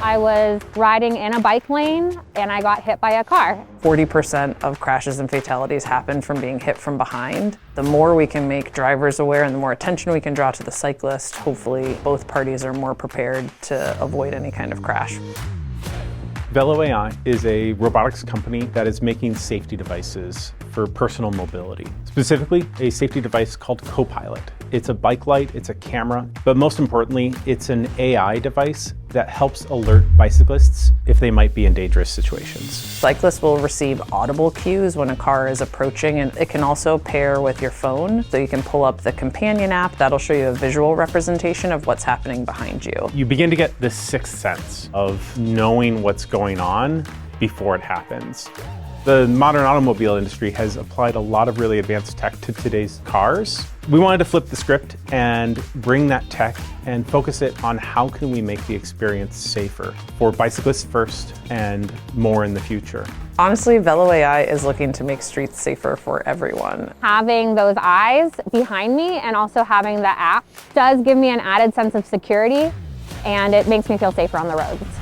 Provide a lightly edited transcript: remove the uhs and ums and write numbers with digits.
I was riding in a bike lane and I got hit by a car. 40% of crashes and fatalities happen from being hit from behind. The more we can make drivers aware and the more attention we can draw to the cyclist, hopefully both parties are more prepared to avoid any kind of crash. Velo AI is a robotics company that is making safety devices for personal mobility. Specifically, a safety device called Copilot. It's a bike light, it's a camera, but most importantly, it's an AI device that helps alert bicyclists if they might be in dangerous situations. Cyclists will receive audible cues when a car is approaching, and it can also pair with your phone. So you can pull up the companion app, that'll show you a visual representation of what's happening behind you. You begin to get this sixth sense of knowing what's going on before it happens. The modern automobile industry has applied a lot of really advanced tech to today's cars. We wanted to flip the script and bring that tech and focus it on how can we make the experience safer for bicyclists first and more in the future. Honestly, Velo AI is looking to make streets safer for everyone. Having those eyes behind me and also having the app does give me an added sense of security, and it makes me feel safer on the roads.